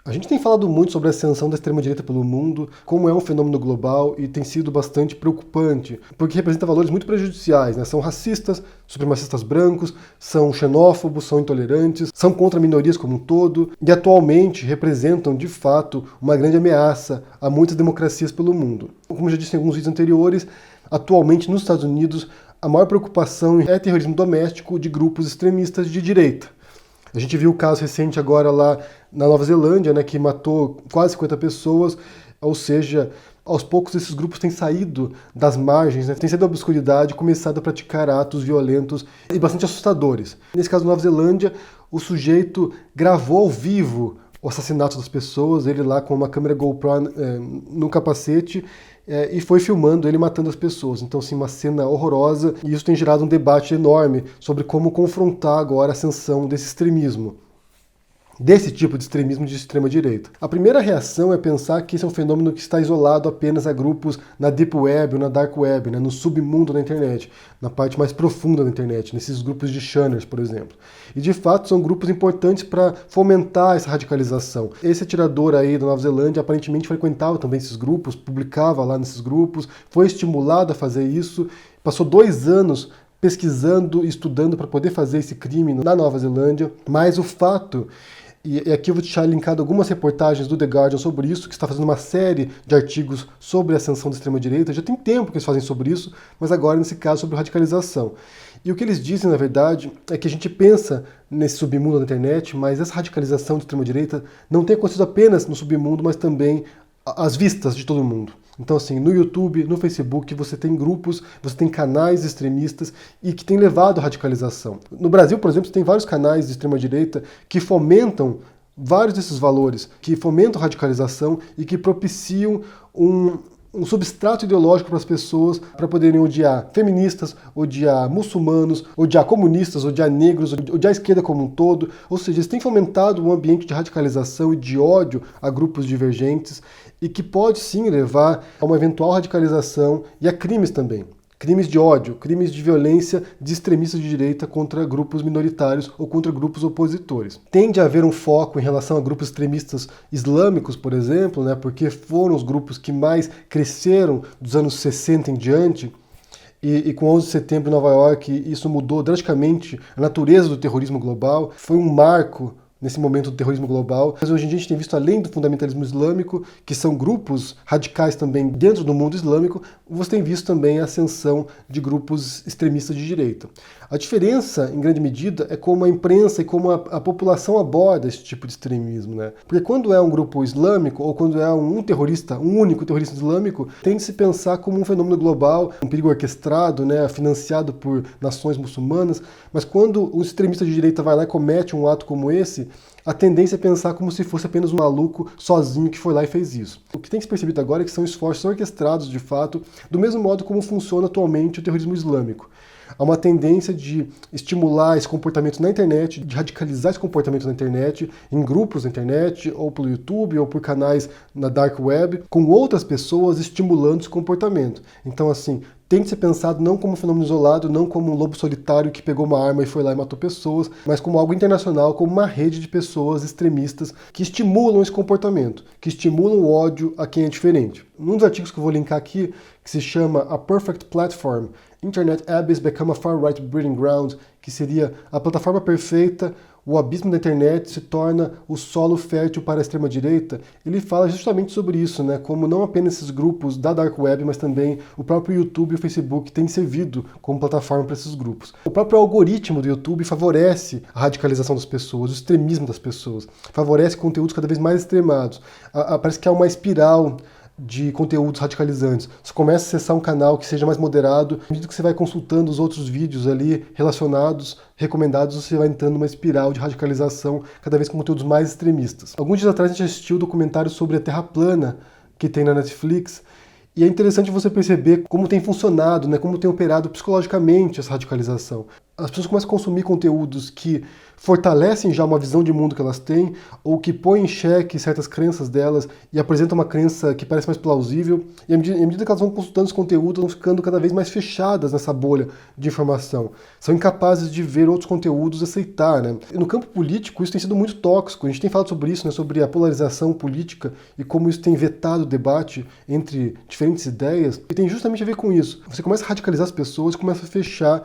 A gente tem falado muito sobre a ascensão da extrema-direita pelo mundo, como é um fenômeno global e tem sido bastante preocupante, porque representa valores muito prejudiciais, né? São racistas, supremacistas brancos, são xenófobos, são intolerantes, são contra minorias como um todo e atualmente representam, de fato, uma grande ameaça a muitas democracias pelo mundo. Como já disse em alguns vídeos anteriores, atualmente nos Estados Unidos a maior preocupação é terrorismo doméstico de grupos extremistas de direita. A gente viu o caso recente agora lá na Nova Zelândia, né, que matou quase 50 pessoas, ou seja, aos poucos esses grupos têm saído das margens, né, têm saído da obscuridade e começado a praticar atos violentos e bastante assustadores. Nesse caso da Nova Zelândia, o sujeito gravou ao vivo o assassinato das pessoas, ele lá com uma câmera GoPro no capacete, e foi filmando ele matando as pessoas. Então, assim, uma cena horrorosa, e isso tem gerado um debate enorme sobre como confrontar agora a ascensão desse extremismo. Desse tipo de extremismo de extrema-direita. A primeira reação é pensar que esse é um fenômeno que está isolado apenas a grupos na Deep Web ou na Dark Web, né, no submundo da internet, na parte mais profunda da internet, nesses grupos de shunners, por exemplo. E de fato são grupos importantes para fomentar essa radicalização. Esse atirador aí da Nova Zelândia aparentemente frequentava também esses grupos, publicava lá nesses grupos, foi estimulado a fazer isso, passou 2 anos pesquisando e estudando para poder fazer esse crime na Nova Zelândia, mas o fato... E aqui eu vou deixar linkado algumas reportagens do The Guardian sobre isso, que está fazendo uma série de artigos sobre a ascensão da extrema-direita. Já tem tempo que eles fazem sobre isso, mas agora, nesse caso, sobre radicalização. E o que eles dizem, na verdade, é que a gente pensa nesse submundo da internet, mas essa radicalização da extrema-direita não tem acontecido apenas no submundo, mas também às vistas de todo mundo. Então, assim, no YouTube, no Facebook, você tem grupos, você tem canais extremistas e que têm levado à radicalização. No Brasil, por exemplo, você tem vários canais de extrema-direita que fomentam vários desses valores, que fomentam radicalização e que propiciam um substrato ideológico para as pessoas para poderem odiar feministas, odiar muçulmanos, odiar comunistas, odiar negros, odiar a esquerda como um todo. Ou seja, eles têm fomentado um ambiente de radicalização e de ódio a grupos divergentes e que pode sim levar a uma eventual radicalização e a crimes também. Crimes de ódio, crimes de violência de extremistas de direita contra grupos minoritários ou contra grupos opositores. Tende a haver um foco em relação a grupos extremistas islâmicos, por exemplo, né, porque foram os grupos que mais cresceram dos anos 60 em diante, e com 11 de setembro em Nova York isso mudou drasticamente a natureza do terrorismo global, foi um marco nesse momento do terrorismo global. Mas hoje em dia a gente tem visto, além do fundamentalismo islâmico, que são grupos radicais também dentro do mundo islâmico, você tem visto também a ascensão de grupos extremistas de direita. A diferença, em grande medida, é como a imprensa e como a população aborda esse tipo de extremismo, né? Porque quando é um grupo islâmico, ou quando é um terrorista, um único terrorista islâmico, tem de se pensar como um fenômeno global, um perigo orquestrado, né, financiado por nações muçulmanas, mas quando o extremista de direita vai lá e comete um ato como esse, a tendência é pensar como se fosse apenas um maluco sozinho que foi lá e fez isso. O que tem que ser percebido agora é que são esforços orquestrados, de fato, do mesmo modo como funciona atualmente o terrorismo islâmico. Há uma tendência de estimular esse comportamento na internet, de radicalizar esse comportamento na internet, em grupos na internet, ou pelo YouTube, ou por canais na Dark Web, com outras pessoas estimulando esse comportamento. Então, assim, tem que ser pensado não como um fenômeno isolado, não como um lobo solitário que pegou uma arma e foi lá e matou pessoas, mas como algo internacional, como uma rede de pessoas extremistas que estimulam esse comportamento, que estimulam o ódio a quem é diferente. Um dos artigos que eu vou linkar aqui, que se chama A Perfect Platform, Internet Abyss Become a Far-Right Breeding Ground, que seria a plataforma perfeita, o abismo da internet se torna o solo fértil para a extrema-direita. Ele fala justamente sobre isso, né? Como não apenas esses grupos da Dark Web, mas também o próprio YouTube e o Facebook têm servido como plataforma para esses grupos. O próprio algoritmo do YouTube favorece a radicalização das pessoas, o extremismo das pessoas, favorece conteúdos cada vez mais extremados. Parece que há uma espiral de conteúdos radicalizantes. Você começa a acessar um canal que seja mais moderado, à medida que você vai consultando os outros vídeos ali relacionados, recomendados, você vai entrando numa espiral de radicalização, cada vez com conteúdos mais extremistas. Alguns dias atrás a gente assistiu um documentário sobre a Terra plana que tem na Netflix, e é interessante você perceber como tem funcionado, né, como tem operado psicologicamente essa radicalização. As pessoas começam a consumir conteúdos que fortalecem já uma visão de mundo que elas têm, ou que põem em xeque certas crenças delas e apresentam uma crença que parece mais plausível, e à medida que elas vão consultando os conteúdos, vão ficando cada vez mais fechadas nessa bolha de informação. São incapazes de ver outros conteúdos e aceitar, né? E no campo político, isso tem sido muito tóxico. A gente tem falado sobre isso, né? Sobre a polarização política e como isso tem vetado o debate entre diferentes ideias, e tem justamente a ver com isso. Você começa a radicalizar as pessoas e começa a fechar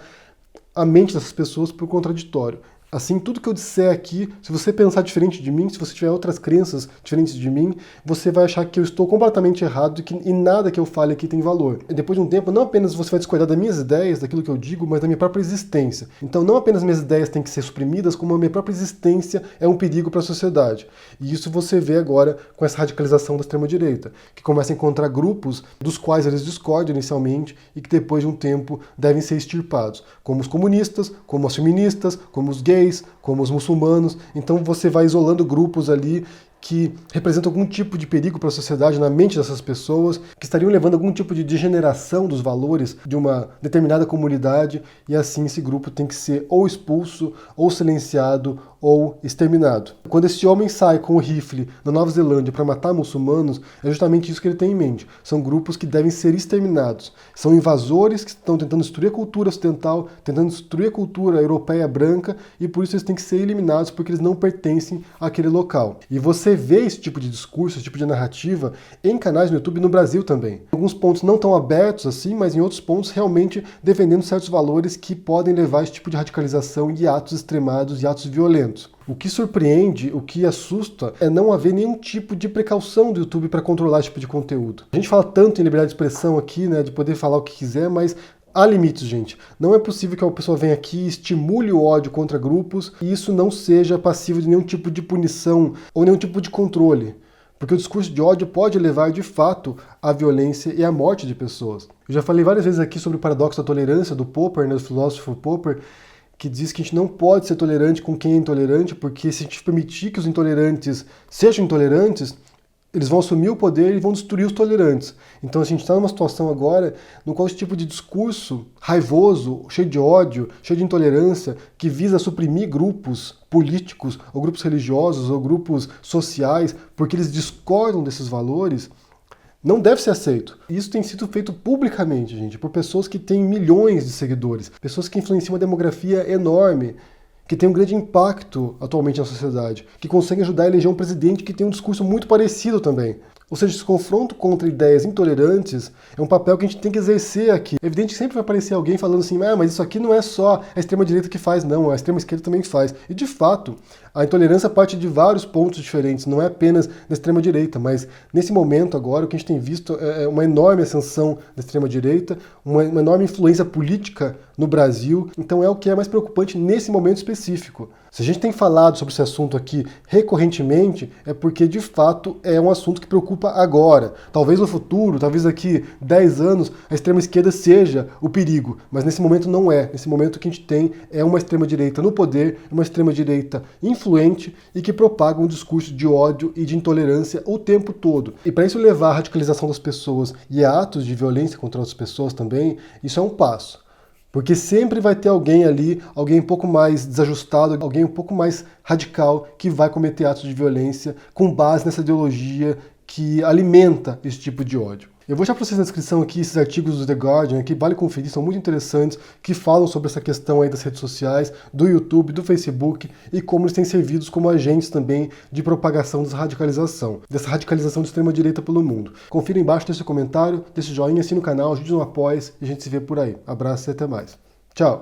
a mente dessas pessoas por contraditório. Assim, tudo que eu disser aqui, se você pensar diferente de mim, se você tiver outras crenças diferentes de mim, você vai achar que eu estou completamente errado e nada que eu fale aqui tem valor. E depois de um tempo, não apenas você vai discordar das minhas ideias, daquilo que eu digo, mas da minha própria existência. Então, não apenas minhas ideias têm que ser suprimidas, como a minha própria existência é um perigo para a sociedade. E isso você vê agora com essa radicalização da extrema-direita, que começa a encontrar grupos dos quais eles discordam inicialmente e que depois de um tempo devem ser extirpados, como os comunistas, como as feministas, como os gays, como os muçulmanos. Então você vai isolando grupos ali que representam algum tipo de perigo para a sociedade na mente dessas pessoas, que estariam levando algum tipo de degeneração dos valores de uma determinada comunidade, e assim esse grupo tem que ser ou expulso, ou silenciado, ou exterminado. Quando esse homem sai com o rifle na Nova Zelândia para matar muçulmanos, é justamente isso que ele tem em mente. São grupos que devem ser exterminados. São invasores que estão tentando destruir a cultura ocidental, tentando destruir a cultura europeia branca, e por isso eles têm que ser eliminados, porque eles não pertencem àquele local. E você vê esse tipo de discurso, esse tipo de narrativa em canais no YouTube no Brasil também. Em alguns pontos não tão abertos assim, mas em outros pontos realmente defendendo certos valores que podem levar a esse tipo de radicalização e atos extremados e atos violentos. O que surpreende, o que assusta, é não haver nenhum tipo de precaução do YouTube para controlar esse tipo de conteúdo. A gente fala tanto em liberdade de expressão aqui, né, de poder falar o que quiser, mas há limites, gente. Não é possível que uma pessoa venha aqui, estimule o ódio contra grupos e isso não seja passível de nenhum tipo de punição ou nenhum tipo de controle. Porque o discurso de ódio pode levar, de fato, à violência e à morte de pessoas. Eu já falei várias vezes aqui sobre o paradoxo da tolerância do Popper, né, do filósofo Popper, que diz que a gente não pode ser tolerante com quem é intolerante, porque se a gente permitir que os intolerantes sejam intolerantes, eles vão assumir o poder e vão destruir os tolerantes. Então a gente está numa situação agora no qual esse tipo de discurso raivoso, cheio de ódio, cheio de intolerância, que visa suprimir grupos políticos, ou grupos religiosos, ou grupos sociais, porque eles discordam desses valores, não deve ser aceito. Isso tem sido feito publicamente, gente, por pessoas que têm milhões de seguidores, pessoas que influenciam uma demografia enorme, que tem um grande impacto atualmente na sociedade, que conseguem ajudar a eleger um presidente que tem um discurso muito parecido também. Ou seja, esse confronto contra ideias intolerantes é um papel que a gente tem que exercer aqui. É evidente que sempre vai aparecer alguém falando assim, mas isso aqui não é só a extrema-direita que faz, não, a extrema-esquerda também faz. E de fato, a intolerância parte de vários pontos diferentes, não é apenas da extrema-direita, mas nesse momento agora o que a gente tem visto é uma enorme ascensão da extrema-direita, uma enorme influência política no Brasil, então é o que é mais preocupante nesse momento específico. Se a gente tem falado sobre esse assunto aqui recorrentemente, é porque de fato é um assunto que preocupa agora. Talvez no futuro, talvez daqui 10 anos, a extrema-esquerda seja o perigo, mas nesse momento não é. Nesse momento o que a gente tem é uma extrema-direita no poder, uma extrema-direita influente e que propaga um discurso de ódio e de intolerância o tempo todo. E para isso levar à radicalização das pessoas e a atos de violência contra outras pessoas também, isso é um passo. Porque sempre vai ter alguém ali, alguém um pouco mais desajustado, alguém um pouco mais radical que vai cometer atos de violência com base nessa ideologia que alimenta esse tipo de ódio. Eu vou deixar para vocês na descrição aqui esses artigos do The Guardian, que vale conferir, são muito interessantes, que falam sobre essa questão aí das redes sociais, do YouTube, do Facebook, e como eles têm servido como agentes também de propagação dessa radicalização de extrema-direita pelo mundo. Confira embaixo, deixa seu comentário, deixa o joinha, assina o canal, ajude no apoia e a gente se vê por aí. Abraço e até mais. Tchau!